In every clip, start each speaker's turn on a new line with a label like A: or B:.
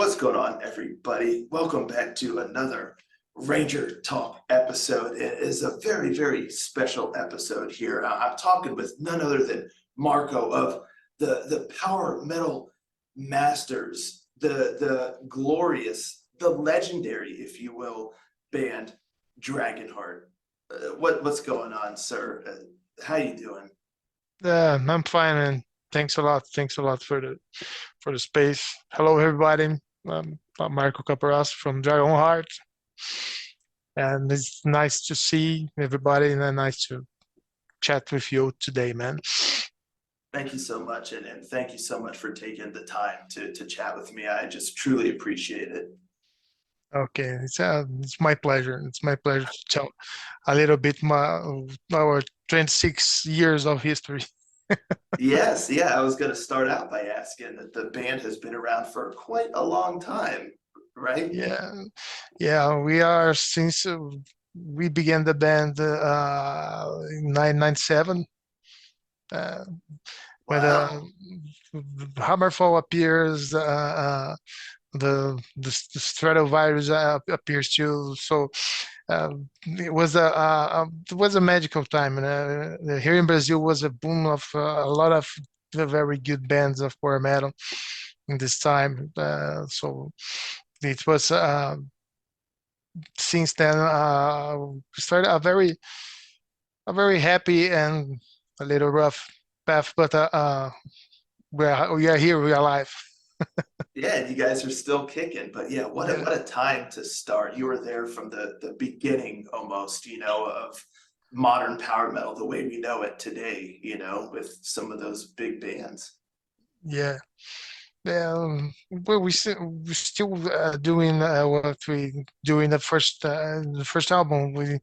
A: What's going on, everybody? Welcome back to another Ranger Talk episode. It is a very, very special episode here. I'm talking with none other than Marco of the power metal masters, the glorious, the legendary, if you will, band Dragonheart. What's going on, sir? How you doing?
B: I'm fine, and thanks a lot. Thanks a lot for the space. Hello, everybody. I'm Marco Caparas from Dragonheart, and it's nice to see everybody, and nice to chat with you today, man.
A: Thank you so much, and thank you so much for taking the time to chat with me. I just truly appreciate it.
B: Okay, it's my pleasure. It's my pleasure to tell a little bit our 26 years of history.
A: Yes, yeah, I was going to start out by asking that the band has been around for quite a long time, right?
B: Yeah, yeah, we are since we began the band in 1997. Uh, when
A: Wow.
B: Hammerfall appears, the Stratovirus appears too. So it was a magical time, and here in Brazil was a boom of a lot of very good bands of power metal in this time. So it was since then we started a very happy and a little rough path, but we are here, we are alive.
A: Yeah, you guys are still kicking, but yeah, what a
B: Yeah.
A: what a time to start. You were there from the beginning almost, of modern power metal, the way we know it today, with some of those big bands.
B: Yeah. Well, we still doing what we do in the first album. We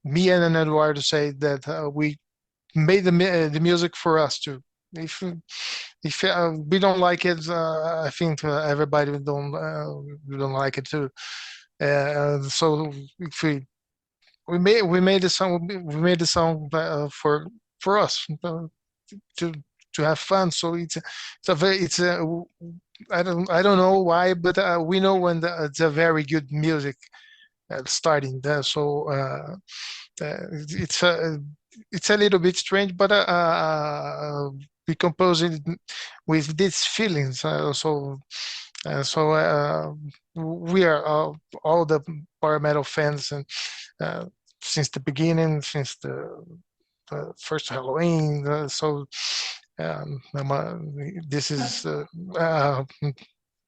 B: me and Eduardo say that we made the music for us too. If if we don't like it, I think everybody we don't like it too. So if we made the song for us to to have fun. So it's a I don't know why, but we know when it's a very good music starting there. So it's a little bit strange, but we compose it with these feelings. So we are all the power metal fans, and uh, since the beginning, since the first Halloween. This is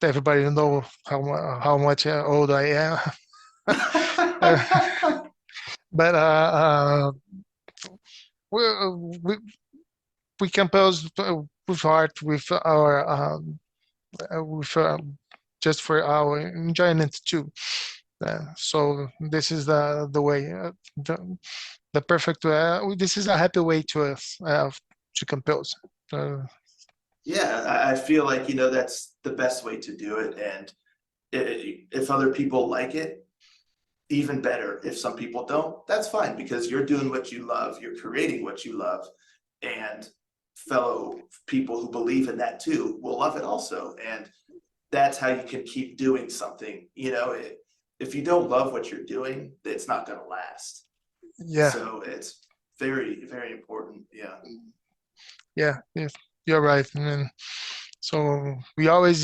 B: everybody know how much old I am. But we, we we compose with heart, with just for our enjoyment too. So this is the way, the perfect. This is a happy way to compose. Uh,
A: Yeah, I feel like, that's the best way to do it. And if other people like it, even better. If some people don't, that's fine because you're doing what you love, you're creating what you love, and fellow people who believe in that too will love it also. And that's how you can keep doing something. If you don't love what you're doing, it's not going to last.
B: yeah,
A: So it's very, very important. Yeah.
B: yeah, yes, you're right. And so we always,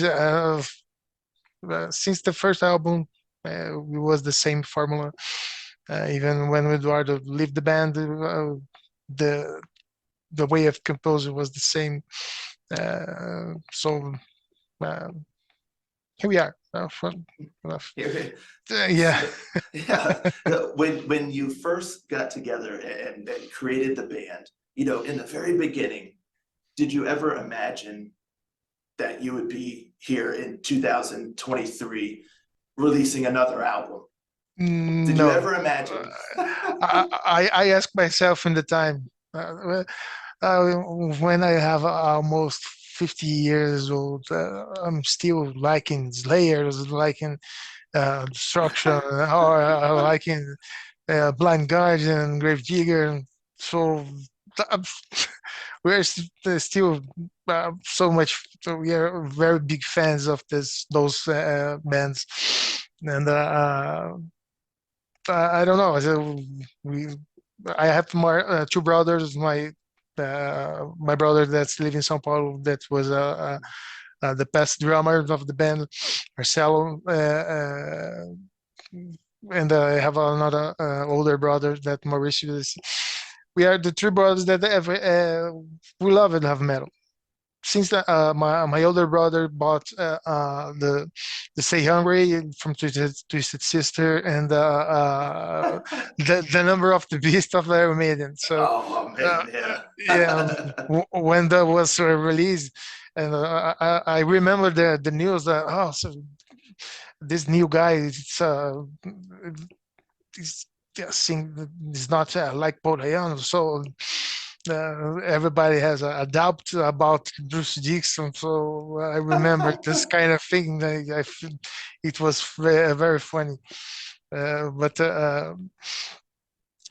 B: since the first album, it was the same formula. Even when Eduardo left the band, the the way of composing was the same. So uh, here we are. Yeah.
A: So, yeah, when you first got together and created the band, in the very beginning, did you ever imagine that you would be here in 2023 releasing another album? Did you
B: No.
A: ever imagine?
B: I ask myself in the time when I have almost 50 years old, I'm still liking Slayers, liking Destruction, or liking Blind Guardian, Gravedigger. So I'm, still so much. So we are very big fans of those bands, and I don't know. So we, I have more two brothers. My brother that's living in São Paulo that was the past drummer of the band, Marcelo, and I have another older brother that Mauricio is. We are the three brothers that ever we love and love metal. Since my older brother bought the Say Hungry from Twisted Sister and the number of the Beast of Iron Maiden. So
A: Oh
B: uh,
A: man, yeah.
B: yeah, when that was released, and I remember the news that so this new guy is sing is not like Paul Dayano, so everybody has a doubt about Bruce Dixon. So I remember this kind of thing. It was very funny. But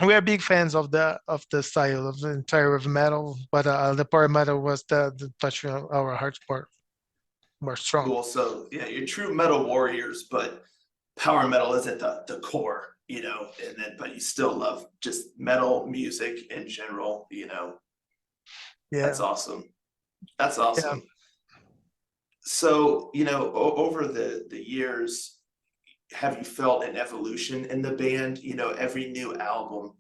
B: we are big fans of the style of the entire of metal, but the power metal was the touch of our hearts more strong.
A: Cool. So yeah, you're true metal warriors, but power metal isn't the core, and then but you still love just metal music in general, That's
B: Yeah,
A: awesome. That's
B: yeah.
A: awesome. So, over the years, have you felt an evolution in the band? Every new album,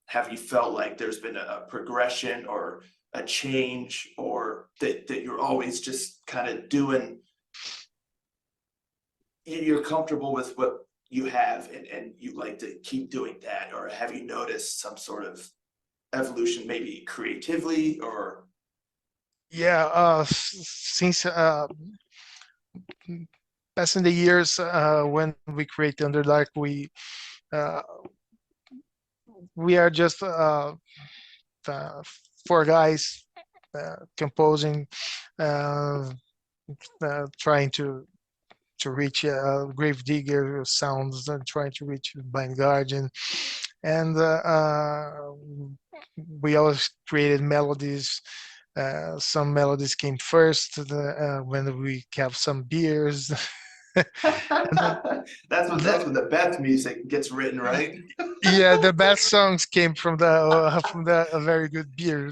A: have you felt like there's been a progression or a change, or that you're always just kind of doing, you're comfortable with what you have and you like to keep doing that? Or have you noticed some sort of evolution, maybe creatively or
B: Yeah, since passing the years, when we create Underdark, uh, we are just uh, four guys composing, uh, trying to reach Gravedigger sounds, and trying to reach Blind Guardian, and we always created melodies. Some melodies came first when we have some beers. And
A: that's when the best music gets written, right?
B: yeah, the best songs came from the a very good beer.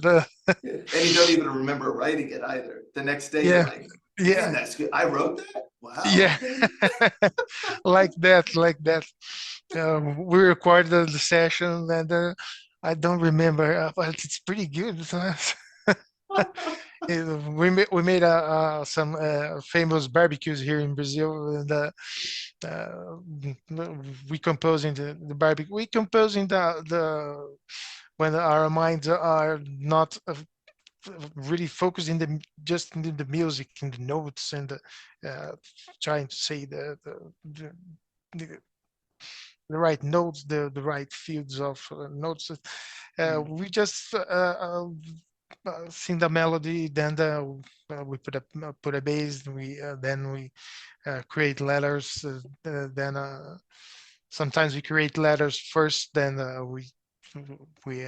A: And you don't even remember writing it either. The next day you're
B: Yeah,
A: like, man,
B: yeah,
A: that's good. I wrote that? Wow,
B: yeah,
A: okay.
B: like that, like that. We recorded the session, and I don't remember, but it's pretty good. We made some famous barbecues here in Brazil, and uh, we composing the barbecue. We composing the when our minds are not really focused in just in the music, in the notes, and uh, trying to say the, the right notes, the right fields of notes.
A: Mhm,
B: We just sing the melody, then we put a bass. Then we create letters. Then sometimes we create letters first. Then we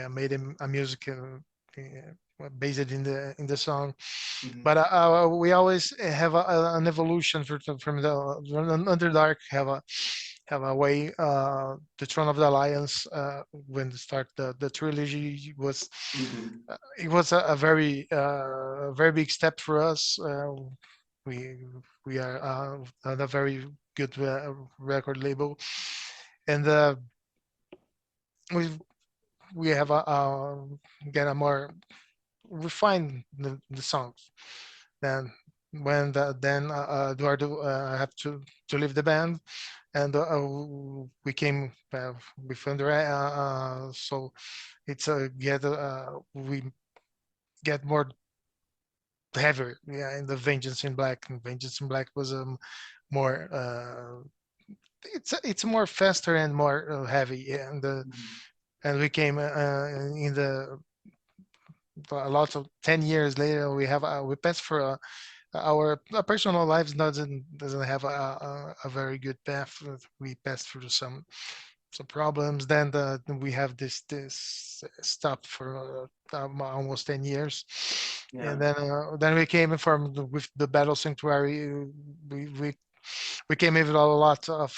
B: made a music based in the song.
A: mhm,
B: But we always have an evolution from the Underdark. Have a way. The Throne of the Alliance, when they start the trilogy, was
A: mhm,
B: it was a very big step for us. We we are on a very good record label, and we we have get a more refined the songs. Then then Eduardo have to leave the band, and we came with Andre. So it's we get more heavier, yeah, in the Vengeance in Black. And Vengeance in Black was more it's more faster and more heavy, yeah,
A: mhm,
B: and we came in the a lot of 10 years later we have we passed for our personal lives doesn't have a very good path. We passed through some some problems. Then we have this stop for almost 10 years,
A: Yeah.
B: and then we came in from with the Battle Sanctuary. We we we came in with a lot of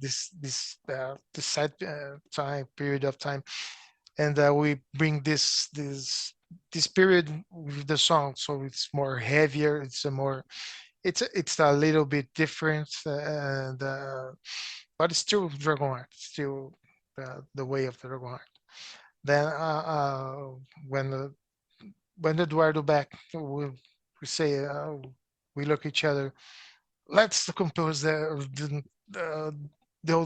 B: this set time period of time, and we bring this period with the song, so it's more heavier. It's a more it's a little bit different, and but it's still Dragonheart, still the way of the Dragonheart. Then when the when Eduardo back, we say we look each other. Let's compose uh, the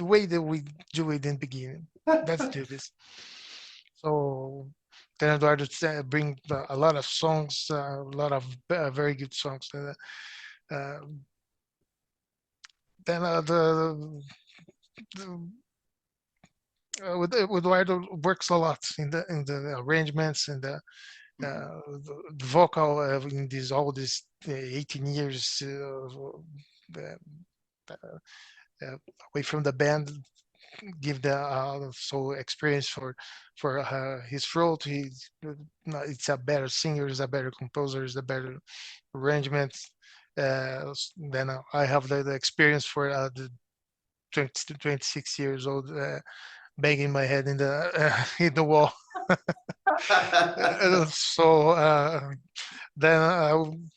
B: way that we do it in the beginning. Let's do this. So then Eduardo bring a lot of songs, a lot of very good songs. Uh, then the with Eduardo works a lot in the arrangements and
A: Mhm.
B: the vocal in these all these 18 years uh, uh, away from the band, give the so experience for his throat. He's it's a better singer, is a better composer, is a better arrangement. Then I have the experience for the 20 to 26 years old, banging my head in the in the wall. So then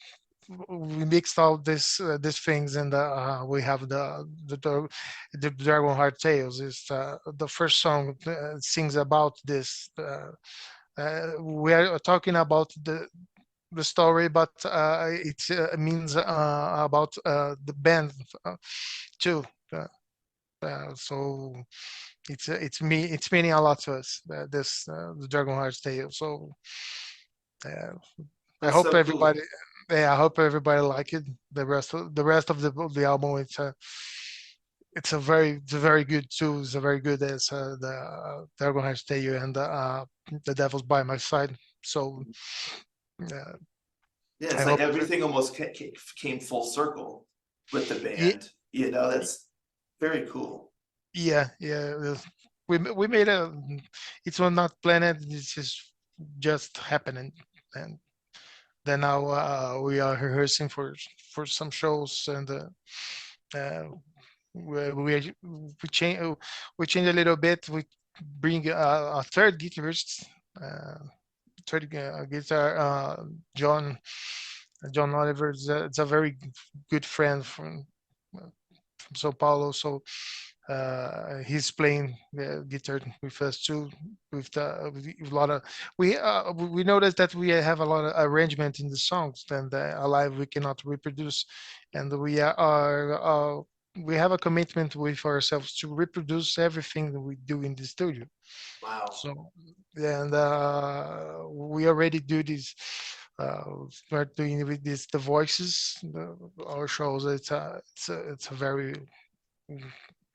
B: we mixed all these things, and we have the Dragonheart Tales. Is the first song sings about this. We are talking about the story, but it means about the band too. Uh, so it's meaning a lot to us. This the Dragonheart's Tale. So uh, I
A: That's
B: hope
A: so cool.
B: everybody, yeah, I hope everybody like it. The rest of the album, it's a very good too. It's a very good as the Dragonheart's Tale and the Devil's by My Side. So uh,
A: Yeah,
B: I
A: it's like
B: hope,
A: everything almost came full circle with the
B: yeah,
A: band. You know, that's very cool.
B: yeah. We made a. It's not planned. It's just happening, and then now we are rehearsing for some shows, and uh, we change we change a little bit. We bring a third guitarist, uh, third guitar, John Oliver. It's a very good friend from Sao Paulo. So he's playing the guitar with us too. With a lot of we noticed that we have a lot of arrangement in the songs, and alive we cannot reproduce, and we have a commitment with ourselves to reproduce everything that we do in the studio.
A: Wow.
B: So, and we already do this. Start doing with this the voices, our shows. It's a very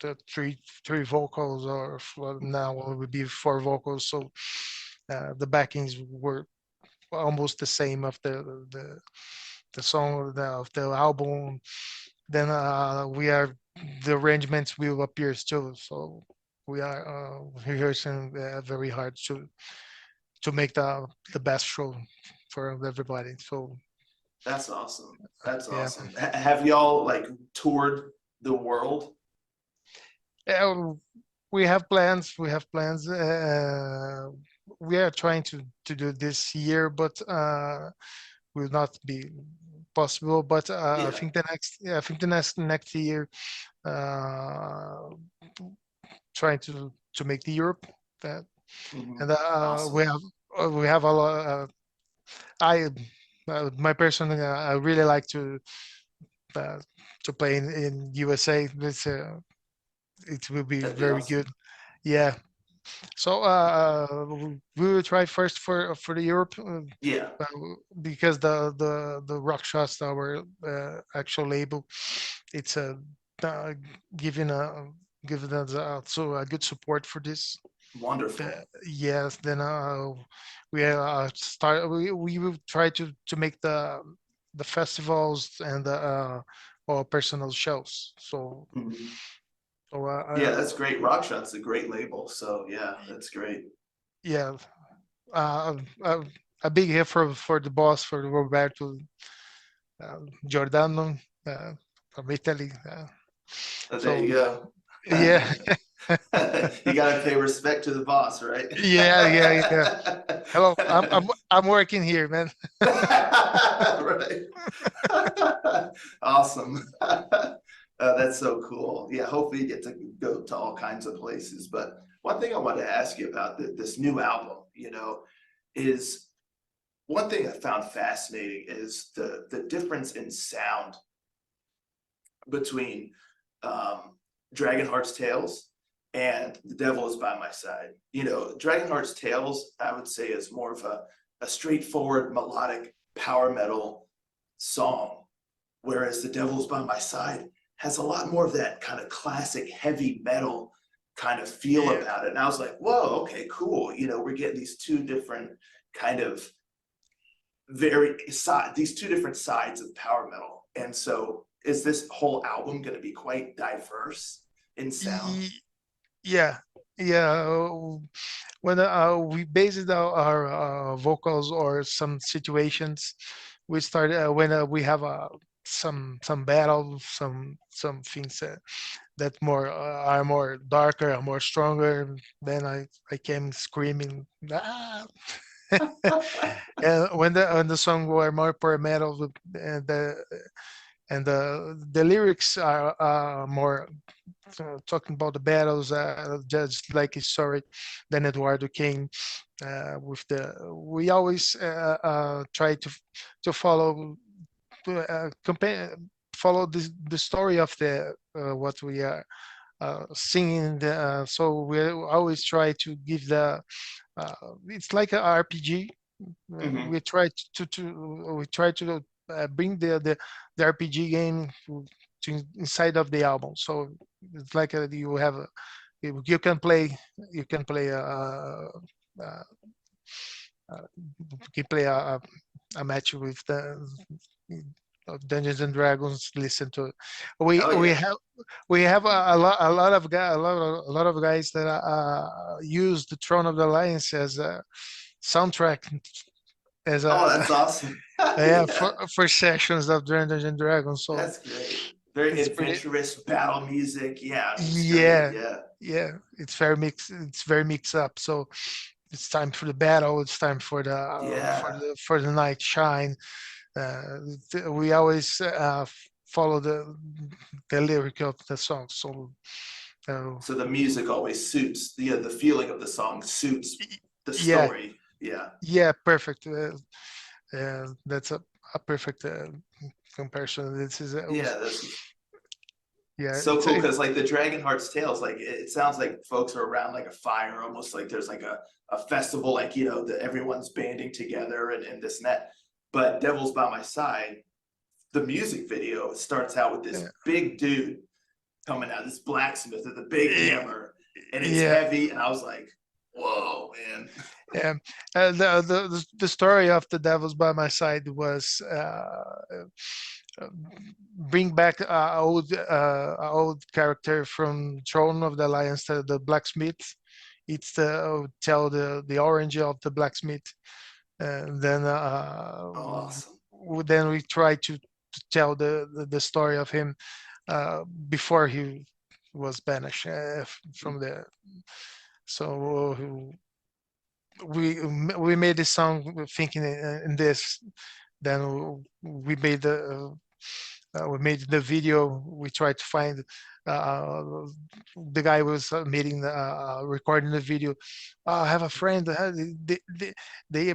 B: the three vocals, or now it would be four vocals. So the backings were almost the same of the song of the album. Then we are the arrangements will appear still. So we are rehearsing very hard to make the best show for everybody. So
A: That's awesome. That's
B: yeah.
A: awesome. Have y'all like toured the world?
B: Yeah, we have plans. We have plans. We are trying to do this year, but will not be possible. But I
A: Yeah.
B: think I think the next year, uh, trying to make the Europe that,
A: Mhm.
B: and
A: Awesome.
B: we have a lot. I my person, I really like uh, to play in USA. It will be
A: That'd be
B: very
A: awesome.
B: good. Yeah. So we will try first for the Europe,
A: Yeah.
B: because the rock shots our actual label, it's uh, giving a giving us also a good support for this.
A: Wonderful.
B: Yes, then we will try to make the festivals and the our personal shows. So
A: Mhm.
B: So
A: Yeah, that's great. Rockshot's a great label. So yeah, that's great.
B: yeah, uh, uh, a big hit for the boss, for Roberto Giordano, from Italy.
A: There you
B: So
A: go.
B: yeah,
A: You gotta pay respect to the boss, right?
B: yeah. Hello, I'm working here, man.
A: Right. Awesome. That's so cool. Yeah, hopefully you get to go to all kinds of places. But one thing I want to ask you about this new album, is one thing I found fascinating is the difference in sound between Dragonheart's Tales and The Devil Is by My Side. Dragonheart's Tales, I would say, is more of a straightforward melodic power metal song, whereas The Devil Is by My Side has a lot more of that kind of classic heavy metal kind of feel
B: Yeah,
A: about it. And I was like, whoa, okay, cool. We're getting these two different kind of these two different sides of power metal. And so is this whole album going to be quite diverse in sound?
B: y- yeah, yeah. When we based our vocals or some situations, we start when we have some battle, some things that more are more darker, are more stronger. Then I came screaming. Ah! And when the song were more power metal, and the lyrics are more talking about the battles, just like historic. Then Eduardo came with the. We always try to follow follow the story of the what we are singing. So we always try to give the. It's like an RPG.
A: Hmm.
B: We try to bring the RPG game inside of the album. So it's like you have you can play uh, you can play a match with the of Dungeons and Dragons. Listen to it. We
A: Oh
B: we
A: yeah.
B: have we have a lot of a lot of guys that use the Throne of the Alliance as a soundtrack, as
A: Oh,
B: a
A: that's awesome.
B: yeah,
A: Yeah,
B: for sessions of Dungeons and Dragons. So
A: that's great. Very
B: it's pretty.
A: adventurous battle music. Yeah, it's great.
B: Yeah,
A: Yeah.
B: yeah. It's very mixed up. So it's time for the battle. It's time for the
A: Yeah.
B: for the night shine. We always follow the lyric of the song. So uh,
A: So the music always suits the feeling of the song suits the
B: yeah,
A: story. Yeah.
B: yeah, perfect. That's a perfect comparison. This is
A: Yeah, that's
B: yeah.
A: so cool because like the Dragonheart's Tales, like it sounds like folks are around like a fire, almost like there's like a festival, like that everyone's banding together and this and that. But Devil's by My Side, the music video starts out with this
B: Yeah,
A: big dude coming out, this blacksmith with a big
B: Eh,
A: hammer, and it's
B: yeah,
A: heavy, and I was like, whoa, man.
B: yeah. The story of the Devils by My Side was uh, bring back a old character from Throne of the Alliance, the blacksmith. It's the tell the origin of the blacksmith, and
A: Awesome.
B: then we try to tell the story of him before he was banished from the. So we made this song thinking in this. Then we made the video. We tried to find uh, the guy was meeting recording the video. I have a friend. They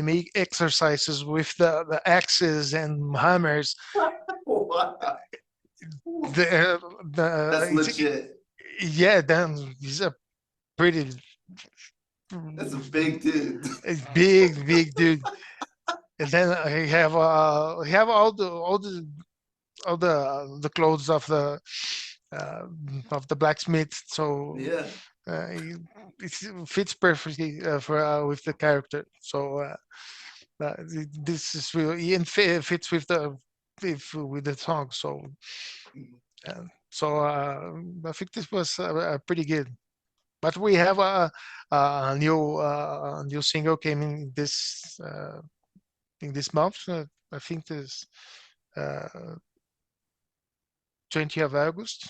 B: make exercises with the axes and hammers.
A: Wow. That's
B: It's,
A: legit.
B: yeah, then he's a pretty
A: That's a big dude.
B: big dude. And then he have all the clothes uh, of the blacksmith. So
A: Yeah.
B: it fits perfectly for with the character. So this is really and fits with the with the song. So So I think this was pretty good. But we have a new single came in this month. I think this uh, 20th of August.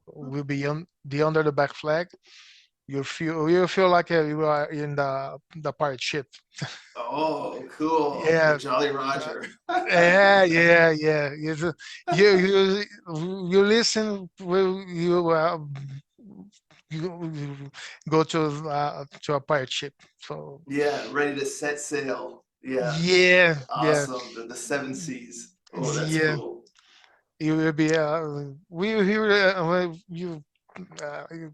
B: Will be on the Under the Back Flag. You feel like you are in the pirate ship.
A: Oh, cool. The
B: Yeah,
A: Jolly
B: uh,
A: Roger.
B: yeah. You listen. You go to a pirate ship. So
A: Yeah, ready to set sail. Yeah,
B: yeah,
A: awesome. The seven seas. Oh, that's
B: yeah.
A: cool.
B: You will be. We hear you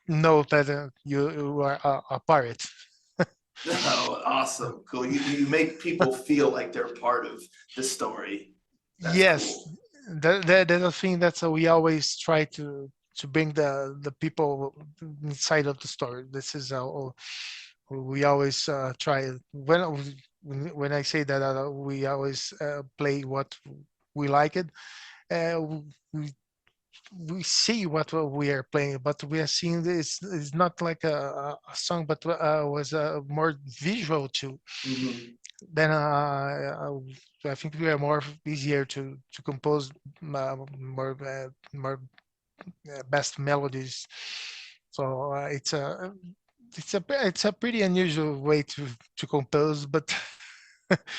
B: know that you are a pirate.
A: Oh, awesome. Cool. You make people feel like they're part of the story. That's
B: Yes,
A: cool.
B: that's a thing that we always try to bring the people inside of the story. This is how we always try. When I say that we always play what we like it. Uh, we we see what we are playing, but we are seeing this is not like a song, but was more visual too.
A: Hmm.
B: Then I think we are more easier to compose more best melodies. So it's a pretty unusual way to compose, but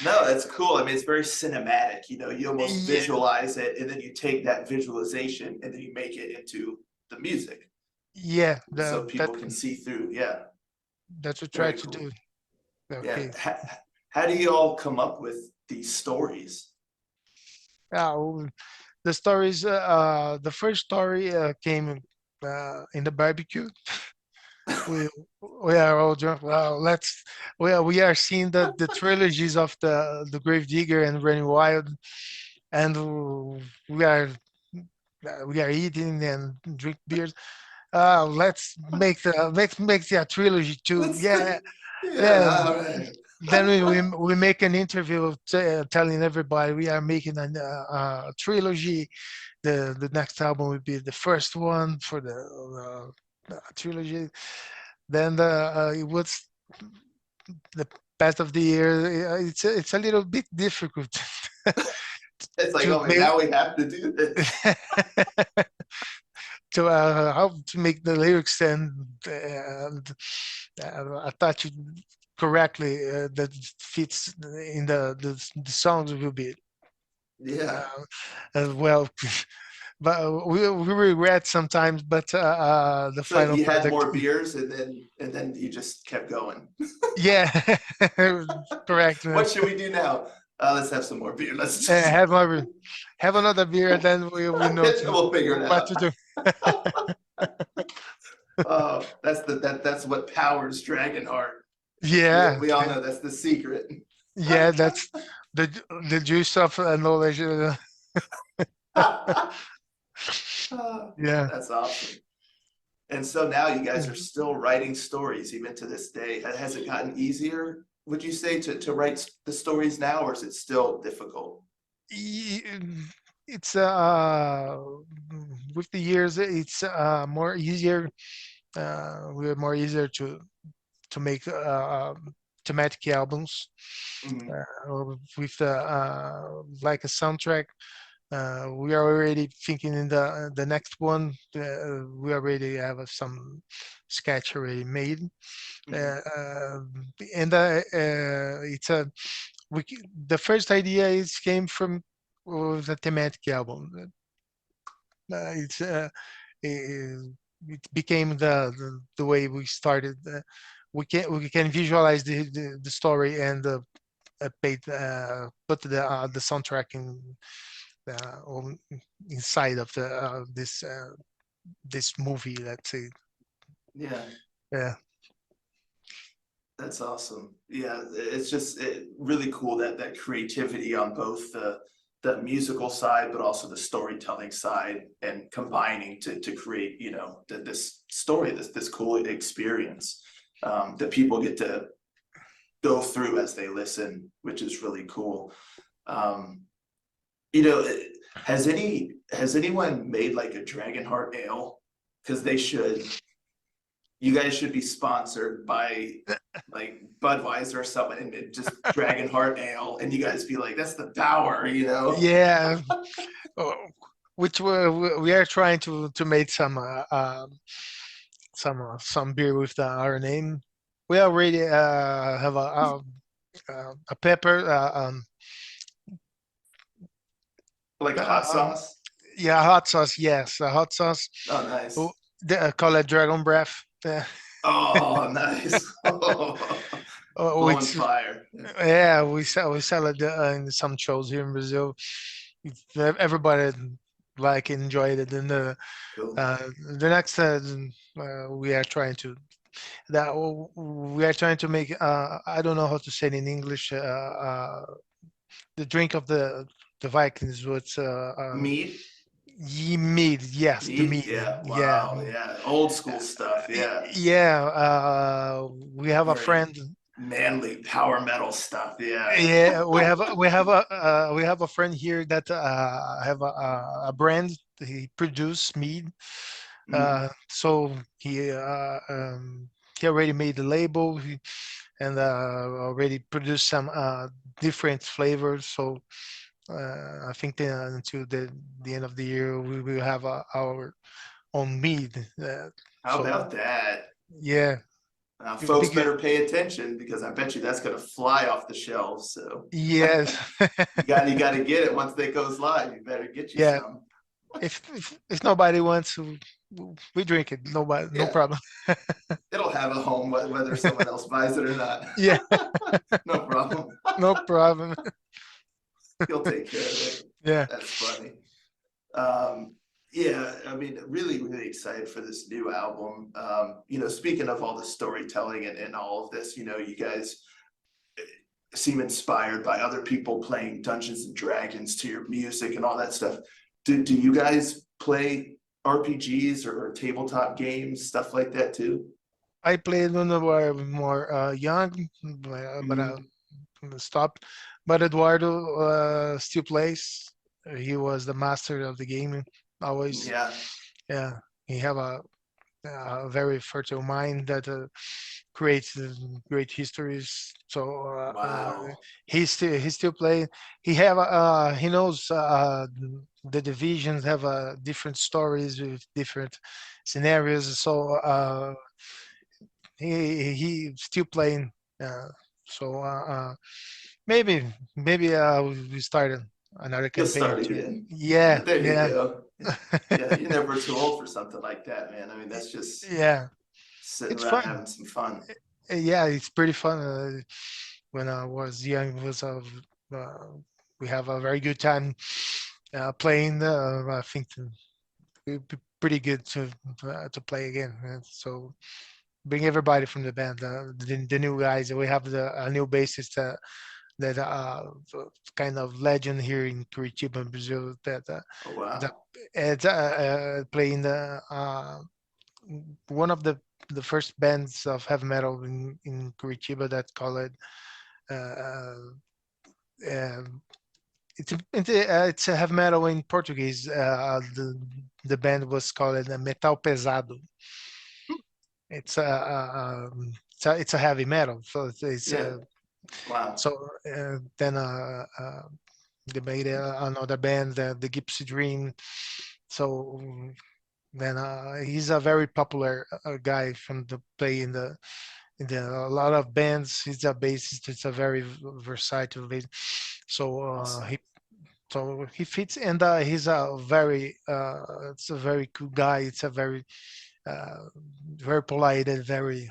A: No, that's cool. I mean, it's very cinematic. You almost
B: yeah,
A: visualize it and then you take that visualization and then you make it into the music
B: yeah,
A: so people can see through. Yeah,
B: that's what we try
A: very
B: to
A: cool.
B: do.
A: Yeah.
B: Okay.
A: How do you all come up with these stories?
B: Uh, the stories, the first story came in the barbecue. We we are all drunk. Well, we are seeing the trilogies of the Grave Digger and Running Wild, and we are eating and drink beers. Let's make a trilogy too.
A: Let's,
B: Yeah,
A: yeah,
B: yeah.
A: all right.
B: Then we make an interview telling everybody we are making a trilogy. The next album will be the first one for the trilogy. Then it was the past of the year. It's a little bit difficult
A: It's like,
B: to
A: oh, wait,
B: make
A: now we have to do this.
B: to how to make the lyrics and attach it correctly that fits in the songs will be
A: Yeah.
B: uh, as well. But we regret sometimes, but the
A: So
B: final
A: you had
B: product,
A: more beers and then you just kept going.
B: yeah, correct.
A: What should we do now? Let's have some more beer. Let's just
B: Have another beer, then we know
A: we'll figure it
B: what
A: out.
B: to do.
A: That's what powers Dragonheart. We
B: Yeah,
A: we all know that's the secret.
B: yeah, that's the the juice of knowledge. Yeah.
A: That's awesome. And so now you guys are still writing stories even to this day. Has it gotten easier, would you say, to write the stories now, or is it still difficult?
B: Y- It's with the years, it's more easier. We're more easier to make thematic albums
A: Mhm.
B: with like a soundtrack. We are already thinking in the next one. We already have some sketch already made,
A: Mhm.
B: uh, uh, and it's a the first idea is came from the thematic album. It's it, it became the way we started. We can visualize the story and put the soundtrack inside of this movie. Let's say,
A: Yeah.
B: yeah,
A: That's awesome. Yeah, it's just really cool that creativity on both the musical side, but also the storytelling side, and combining to create, this story, this cool experience that people get to go through as they listen, which is really cool. Um, You know, has anyone made like a Dragonheart ale? Because they should. You guys should be sponsored by like Budweiser or something, and just Dragonheart ale, and you guys be like, that's the power, you know?
B: Yeah, uh, which we are trying to make some beer with our name. We already have a pepper
A: Like a hot
B: uh,
A: sauce.
B: yeah, hot sauce. Yes, a hot sauce.
A: Oh,
B: Oh,
A: nice.
B: they call it Dragon Breath.
A: Oh, nice. Blowing
B: Which
A: fire.
B: yeah, we sell it in some shows here in Brazil. Everybody like enjoyed it. And
A: Cool.
B: the next we are trying to that we are trying to make. I don't know how to say it in English. The drink of the Vikings was
A: Mead?
B: ye mead. Yes, the
A: Mead?
B: mead.
A: Yeah.
B: Yeah,
A: Wow. Yeah. Old school stuff. Yeah.
B: yeah. We have a
A: Very
B: friend.
A: manly power metal stuff. Yeah.
B: Yeah, we have a friend here that have a brand. He produce mead.
A: Mm.
B: So he already made the label and already produced some different flavors. So I think until the end of the year we will have our own mead.
A: How
B: So
A: about that?
B: yeah, it would be
A: Folks
B: good.
A: better pay attention because I bet you that's going to fly off the shelves. So
B: Yes,
A: you got to get it once they goes live. You better get you
B: yeah.
A: some.
B: If nobody wants, we drink it. Nobody, no
A: Yeah,
B: problem.
A: it'll have a home whether someone else buys it or not.
B: Yeah,
A: No problem.
B: no problem.
A: He'll take care of it.
B: Yeah.
A: That's funny. Um, yeah, I mean, really, really excited for this new album. Speaking of all the storytelling and all of this, you guys seem inspired by other people playing Dungeons and Dragons to your music and all that stuff. Do you guys play RPGs or tabletop games, stuff like that too?
B: I played when I was more young, but I
A: Mhm.
B: stopped. But Eduardo still plays. He was the master of the game. Always,
A: Yeah.
B: yeah. He have a very fertile mind that creates great histories. So
A: Wow.
B: he's still playing. He knows the divisions have different stories with different scenarios. So he still playing. Uh, so maybe we started another
A: You'll
B: campaign
A: start
B: too.
A: again.
B: Yeah,
A: There you
B: yeah,
A: go. Yeah, you're never too old for something like that, man. I mean, that's just
B: yeah.
A: sitting
B: It's
A: around
B: fun.
A: having some fun.
B: Yeah, it's pretty fun. When I was young, uh, we have a very good time playing. I think it'd be pretty good to play again. So bring everybody from the band, the new guys. We have the a new bassist that kind of legend here in Curitiba, Brazil.
A: Oh,
B: That
A: wow.
B: playing one of the first bands of heavy metal in Curitiba that called uh, uh, it's a heavy metal in Portuguese. The band was called Metal Pesado. It's a heavy metal, so
A: Yeah. Wow.
B: so then they made another band, the Gypsy Dream. So then he's a very popular guy from the play in a lot of bands. He's a bassist. It's a very versatile bass. So
A: Awesome.
B: he fits, and he's a very it's a very cool guy. It's a uh, very polite and very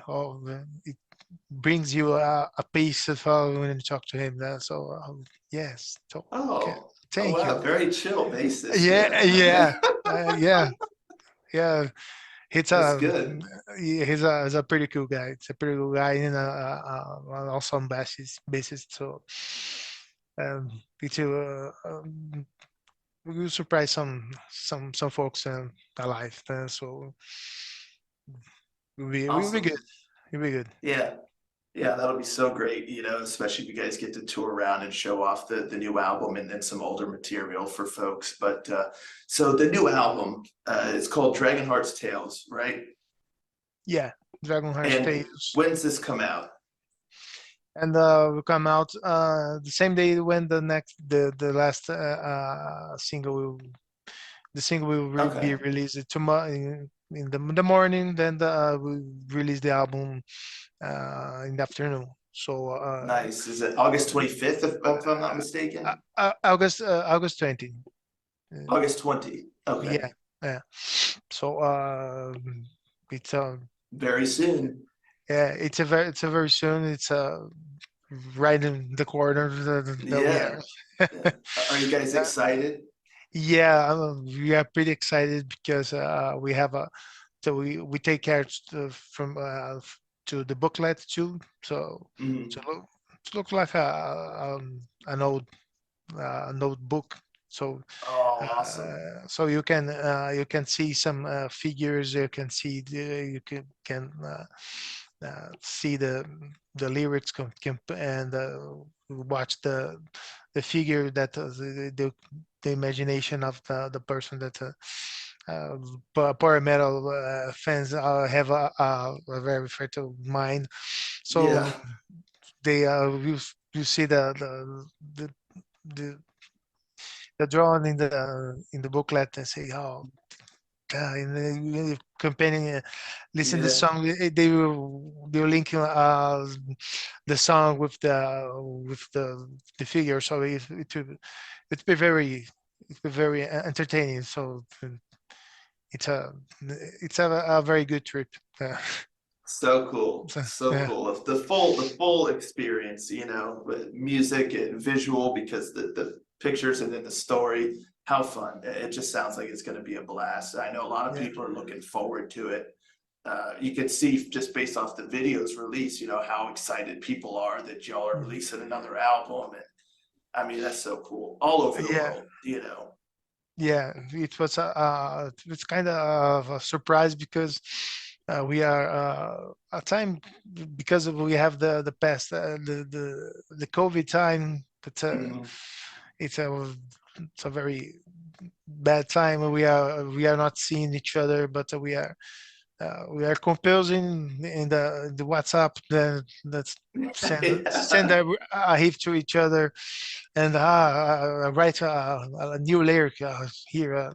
B: it brings you a peace of when you talk to him. So yes, so okay,
A: Oh, oh
B: thank you.
A: wow. Very chill basis.
B: Yeah,
A: Yeah.
B: yeah, yeah, yeah. He's
A: That's
B: a
A: good.
B: he's a pretty cool guy. It's a pretty cool guy and an awesome bassist. So it will surprise some folks alive. So we'll be good.
A: Awesome.
B: We'll be good.
A: Yeah. Yeah, that'll be so great, you know, especially if you guys get to tour around and show off the new album and then some older material for folks. But so the new album, is called Dragonheart's Tales, right?
B: Yeah, Dragonheart's
A: And
B: Tales,
A: when's this come out?
B: and will come out the same day when the last single the single will be
A: Okay,
B: released tomorrow in the morning. Then we'll release the album in the afternoon. So
A: nice. Is it August 25th, if I'm not mistaken?
B: August 20. Uh,
A: August 20. Okay,
B: yeah, yeah. So it's
A: very soon.
B: yeah, it's a very soon. It's right in the corner that we
A: Yeah.
B: are.
A: Yeah. Are you guys
B: Uh,
A: excited?
B: yeah, we are pretty excited because we have a so we take care from to the booklet too. So to
A: Mhm.
B: look like an old notebook. So
A: Oh, awesome.
B: you can see some figures. You can see see the lyrics and watch the figure that the imagination of the person that power metal fans have a very fertile mind. So
A: Yeah.
B: they you see the the the drawing in the booklet and say, oh, in the companion, listen to the
A: Yeah.
B: song. They will link the song with the figure, so it be very entertaining. So it's a a very good trip. Uh,
A: So cool.
B: so,
A: So
B: yeah,
A: cool. If the full experience, you know, with music and visual, because the pictures and then the story, how fun. It just sounds like it's going to be a blast. I know a lot of
B: yeah,
A: people are looking forward to it. You can see just based off the videos release, you know, how excited people are that y'all are
B: mm,
A: releasing another album. And I mean, that's so cool. All over the
B: yeah.
A: world, you know.
B: Yeah, it was it's kind of a surprise because we are a time because we have the past the COVID time. But
A: Mhm.
B: it's a it's a very bad time. We are not seeing each other, but we are composing in the WhatsApp that send
A: Yeah.
B: a hit to each other and write a new lyric here.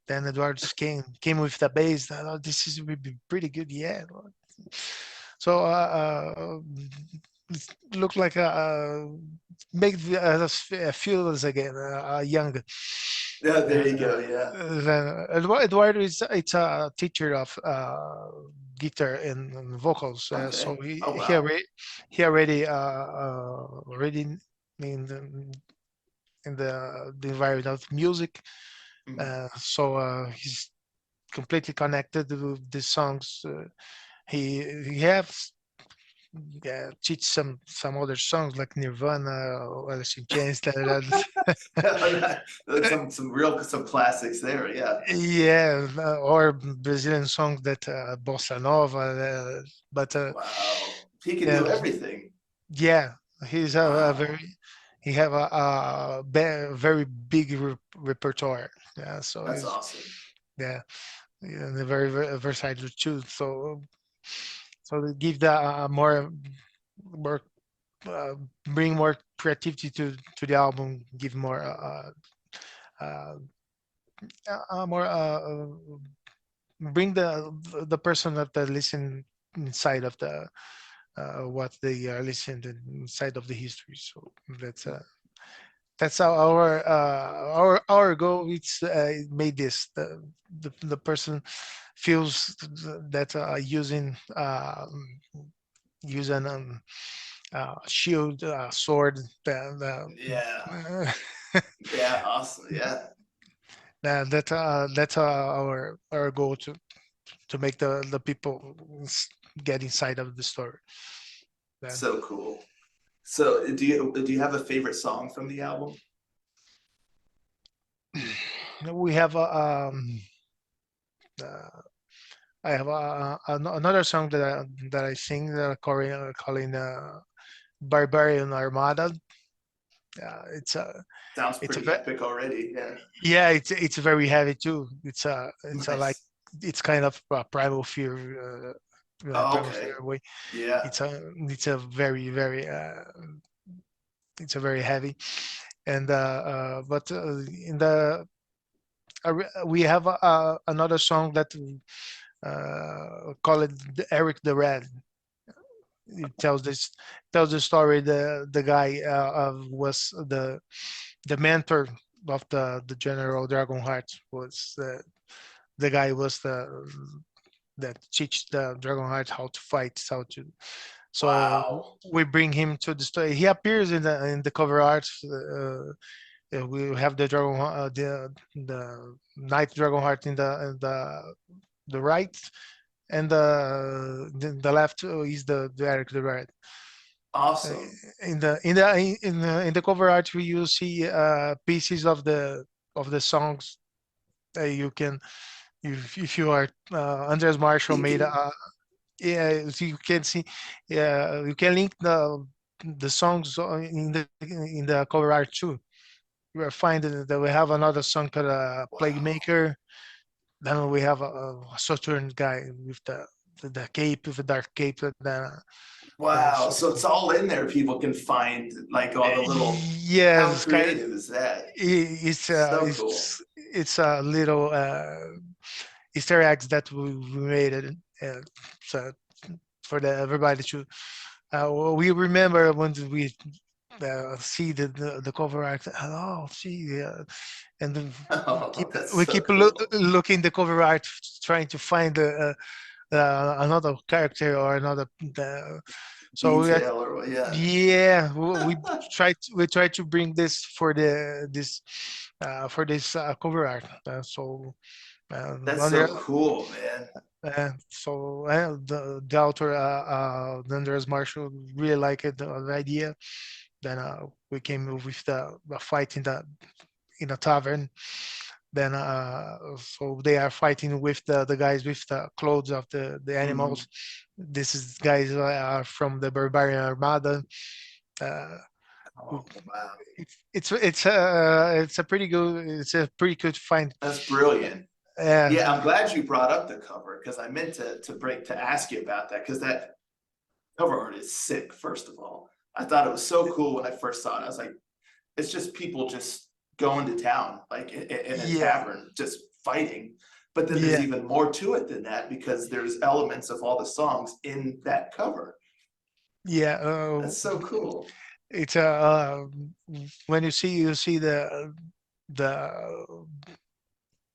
B: Then Edwards came with the bass. This is will be pretty good, yeah. So it looked like make us feel us again young.
A: Yeah, there you go. Yeah.
B: Eduardo is it's a teacher of guitar and vocals, so
A: Okay. Oh wow.
B: he already already in the environment of music.
A: Mhm.
B: So he's completely connected with the songs. He has teach some other songs like Nirvana or Alice in Chains.
A: Some classics there. Yeah.
B: Yeah, or Brazilian songs that bossa nova. But
A: Wow. He can
B: yeah,
A: do everything.
B: yeah, he's a
A: Wow.
B: very he have very big repertoire. Yeah, so
A: That's
B: he's
A: awesome.
B: yeah, and very versatile too. So to give the more uh, bring more creativity to the album, give more uh, more bring the person that they listen inside of the what they are listening inside of the history. So that's our goal. It's made this the person feels that using using shield sword
A: Yeah.
B: uh,
A: Yeah. Awesome. Yeah.
B: that's our goal to make the people get inside of the story. Yeah.
A: So cool. So do you have a favorite song from the album?
B: We have uh, I have another song that I sing calling Barbarian Armada. It's a
A: Sounds
B: it's a
A: pretty epic already. Yeah.
B: yeah, it's very heavy too. It's a like
A: Nice.
B: it's kind of
A: Oh,
B: primal
A: okay.
B: fear way.
A: Yeah.
B: It's a it's a very heavy, and but in the we have another song that call it Eric the Red. It tells the story. The guy was the mentor of the General Dragonheart was the guy was the that teach the Dragonheart how to fight, how to. So
A: Wow.
B: we bring him to the story. He appears in the cover art. We have the the Knight Dragonheart in the right, and the left is the Eric the Red. Uh,
A: Awesome.
B: in the cover art, we you see pieces of the songs. You can if you are Andres Marshall made
A: Peeking.
B: yeah, so you can see yeah, you can link the songs in the cover art too. You will find that we have another song called Plague
A: Wow.
B: Maker. Then we have a Saturn guy with the cape, with the dark cape.
A: Wow.
B: So
A: So it's all in there. People can find like all the little, how
B: yes, kind of,
A: creative is that?
B: it's
A: So cool.
B: it's a little Easter eggs that we made it so for the everybody to. We remember when we see the cover art. Oh, see, and then
A: Oh, that's
B: we
A: so
B: keep
A: cool.
B: looking the cover art, trying to find another character or another. So we
A: Detail or yeah.
B: yeah, we try to bring this for this cover art. So
A: That's
B: on the
A: so cool, man.
B: the author Andres Marshall really liked the idea. Then we came with the fight in a tavern. Then so they are fighting with the guys with the clothes of the animals.
A: Mhm.
B: This is guys are from the Barbarian Armada. Uh,
A: Oh, wow.
B: it's a pretty good find.
A: That's brilliant.
B: Uh,
A: Yeah, I'm glad you brought up the cover because I meant to ask you about that because that cover art is sick, first of all. I thought it was so cool when I first saw it. I was like, it's just people just going to town, like in a
B: yeah,
A: tavern, just fighting. But then there's
B: yeah,
A: even more to it than that because there's elements of all the songs in that cover.
B: yeah.
A: That's so cool.
B: It's when you see the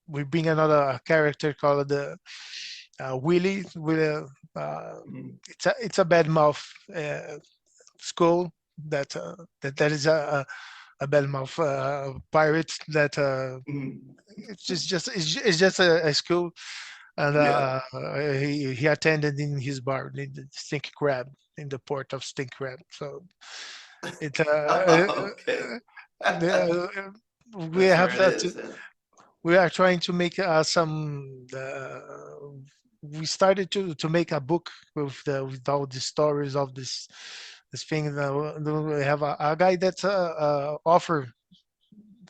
B: we bring another character called the Willie with a
A: Mhm.
B: it's a bad mouth skull that is a bad mouth pirate that
A: Mhm.
B: it's just a school and
A: Yeah.
B: he attended in his bar in the Stink Crab in the port of Stink Crab. So it
A: Okay.
B: we
A: That's where
B: have
A: it
B: to
A: is. Yeah.
B: we are trying to make some we started to make a book with all the stories of this thing. We have a guy that offer.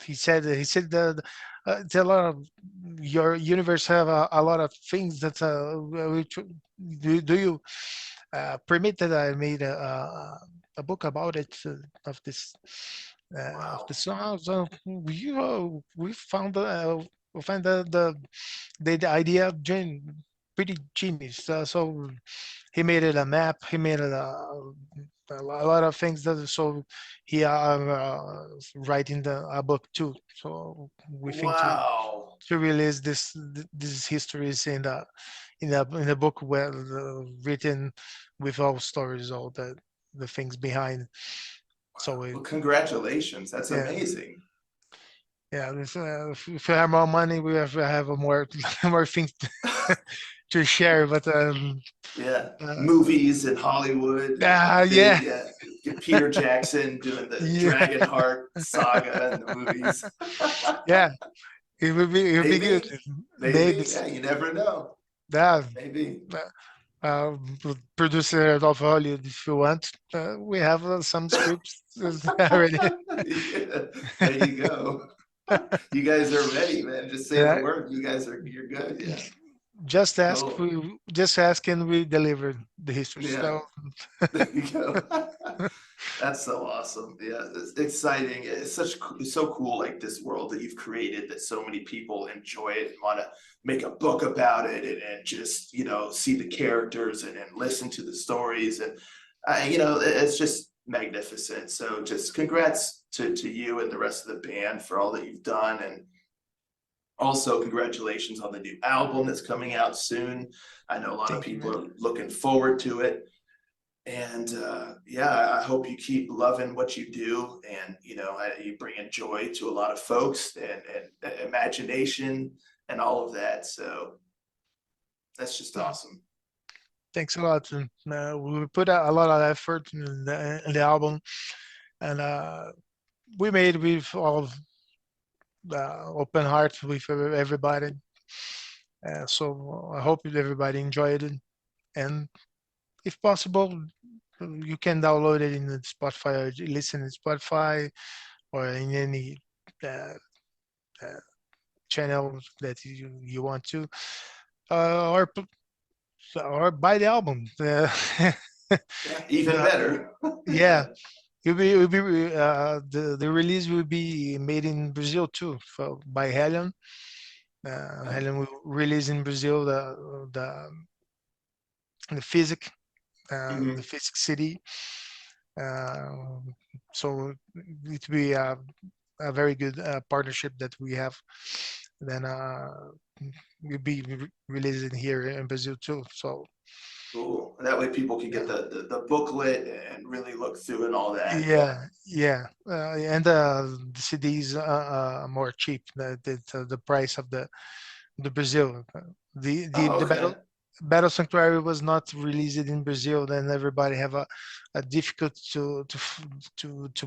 B: He said that it's a lot of your universe have a lot of things that do you permit that I made a book about it of this of the
A: Wow.
B: songs. We found we find the idea pretty genius. So he made it a map. He made it a lot of things that so he writing a book too. So we think
A: Wow.
B: to release these histories in the book where written with all stories, all the things behind. So
A: Well, congratulations. That's
B: yeah,
A: amazing.
B: yeah. If we have more money, we have a more more things to share. But
A: Yeah.
B: uh,
A: Movies in Hollywood,
B: yeah,
A: big, yeah. Get Peter Jackson doing the
B: yeah,
A: Dragonheart saga and the movies.
B: yeah. It would be good.
A: Maybe,
B: Maybe
A: maybe. Yeah, you never know.
B: Yeah,
A: maybe.
B: uh, producer of Hollywood, if you want, we have some scripts already.
A: Yeah, there you go. You guys are ready, man. Just say the
B: Yeah,
A: word. You're good. Yeah, cool.
B: just ask, and we deliver the history.
A: Yeah,
B: So
A: there you go. That's so awesome. Yeah, it's exciting. It's so cool, like this world that you've created that so many people enjoy it and want to make a book about it and just, see the characters and listen to the stories. And, it's just magnificent. So just congrats to you and the rest of the band for all that you've done. And also congratulations on the new album that's coming out soon. I know a lot of
B: thank you,
A: people
B: man.
A: are looking forward to it. And yeah, I hope you keep loving what you do, and you bring joy to a lot of folks and imagination and all of that. So that's just
B: Uh,
A: awesome.
B: Thanks a lot. And, we put a lot of effort in the album, and we made with all of open heart with everybody. So I hope everybody enjoyed it. And if possible, you can download it in the Spotify or listen in Spotify or in any uh, uh, channel that you want to, or buy the album.
A: Yeah, even
B: The,
A: better.
B: yeah, it'll be the release will be made in Brazil too, by Helion.
A: Okay.
B: Helion will release in Brazil the physic, the
A: Mhm.
B: physic CD. Uh, so it will be a very good partnership that we have. Then will be released in here in Brazil too. So
A: Cool. That way people can get
B: yeah,
A: the booklet and really look through and all that. Yeah.
B: yeah, and the CDs are more cheap. The price of the Brazil.
A: Oh,
B: The
A: okay.
B: Battle Sanctuary was not released in Brazil. Then everybody have a difficult to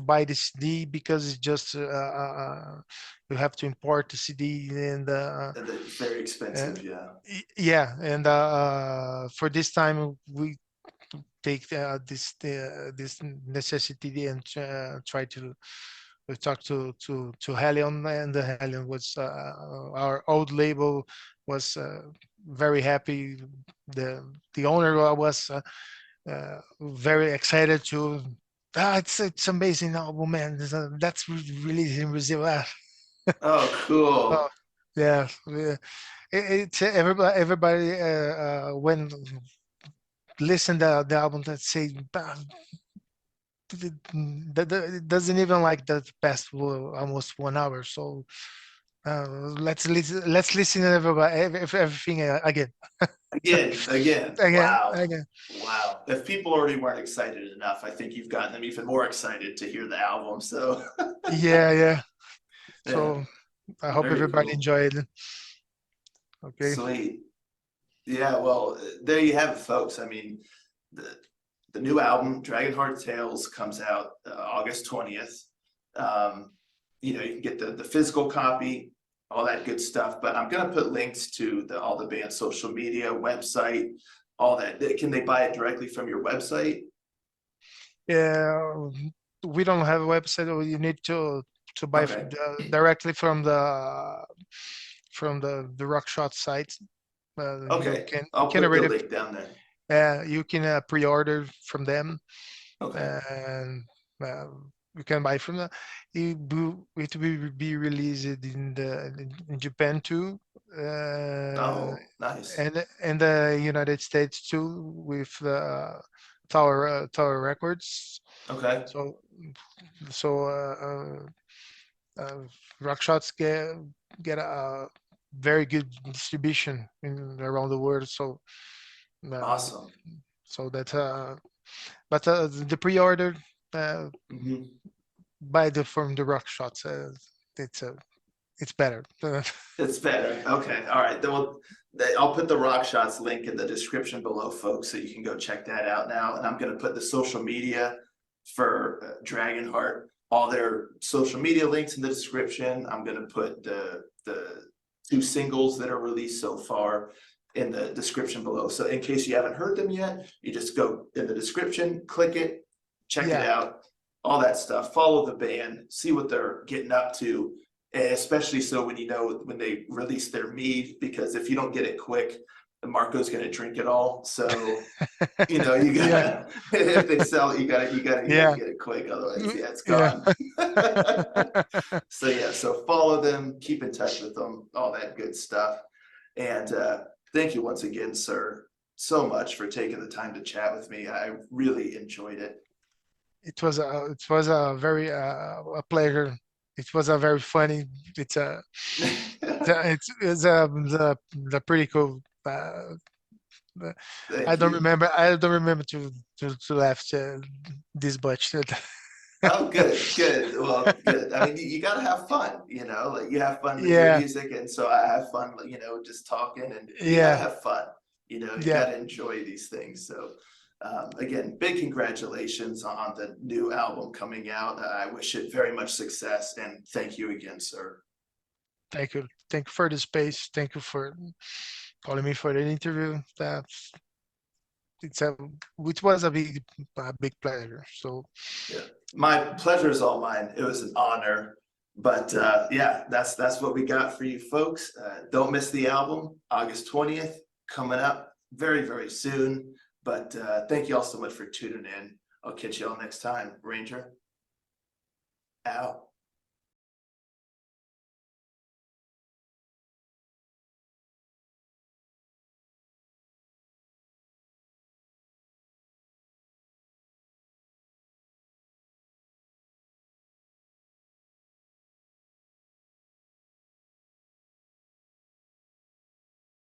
B: buy the CD because it's just you have to import the CD
A: And it's very
B: uh,
A: expensive. Yeah.
B: yeah, and for this time we take this necessity and try to we talked to Helion, and the Helion was our old label was very happy. The owner was very excited to. It's amazing album, man. That's released in Brazil.
A: Oh,
B: Oh,
A: cool.
B: yeah, yeah. It's everybody when listen the album that say it doesn't even like the past almost 1 hour. So let's listen to everything again,
A: Again.
B: again,
A: Wow.
B: again.
A: Wow. If people already weren't excited enough, I think you've gotten them even more excited to hear the album. So,
B: Yeah, yeah.
A: yeah,
B: So I hope
A: very
B: everybody
A: cool.
B: enjoyed it. Okay.
A: Sweet. Yeah, well, there you have it, folks. I mean, the the new album, Dragonheart Tales, comes out August 20th. Um, you can get the physical copy, all that good stuff. But I'm gonna put links to all the band's social media, website, all that. Can they buy it directly from your website?
B: Yeah, we don't have a website, or you need to buy
A: Okay.
B: directly from the Rock Shot site.
A: Okay.
B: You
A: I'll
B: can
A: put the
B: already
A: link down there.
B: you can pre-order from them,
A: Okay.
B: and uh, you can buy from them. It will be released in Japan too,
A: Oh, nice.
B: and in the United States too with Tower Records.
A: Okay.
B: So so Rockshots get a very good distribution around the world. So uh,
A: Awesome.
B: that but the pre-order uh,
A: Mhm.
B: by the from the Rockshots, it's it's better.
A: It's better. Okay. All right. Then I'll put the Rock Shots link in the description below, folks, so you can go check that out now. And I'm going to put the social media for Dragonheart, all their social media links in the description. I'm going to put the two singles that are released so far. in the description below. So in case you haven't heard them yet, you just go in the description, click it, check it
B: Yeah.
A: out, all that stuff, follow the band, see what they're getting up to. And especially so when you know when they release their mead, because if you don't get it quick, Marco's gonna drink it all. So you know, you
B: Yeah.
A: gotta if they sell it, you gotta
B: Yeah.
A: get it quick, otherwise, yeah, it's
B: Yeah.
A: gone. So yeah, so follow them, keep in touch with them, all that good stuff. And thank you once again, sir, so much for taking the time to chat with me. I really enjoyed it.
B: It was a very a pleasure. It was a very funny. It's a it's the pretty cool. I
A: Thank
B: don't
A: you.
B: remember. I don't remember to laugh this much.
A: Oh, good, good. Well, good. I mean, you gotta have fun, you know, like you have fun with your
B: Yeah,
A: music, and so I have fun, you know, just talking, and you gotta
B: yeah,
A: have fun, you know, you
B: yeah.
A: gotta enjoy these things. So, again, big congratulations on the new album coming out. I wish it very much success, and thank you again, sir.
B: Thank you. Thank you for the space. Thank you for calling me for the interview. It was a big pleasure. So
A: Yeah, my pleasure is all mine. It was an honor. But yeah, that's what we got for you folks. Don't miss the album, August 20th, coming up very, very soon. But thank you all so much for tuning in. I'll catch you all next time. Ranger, out.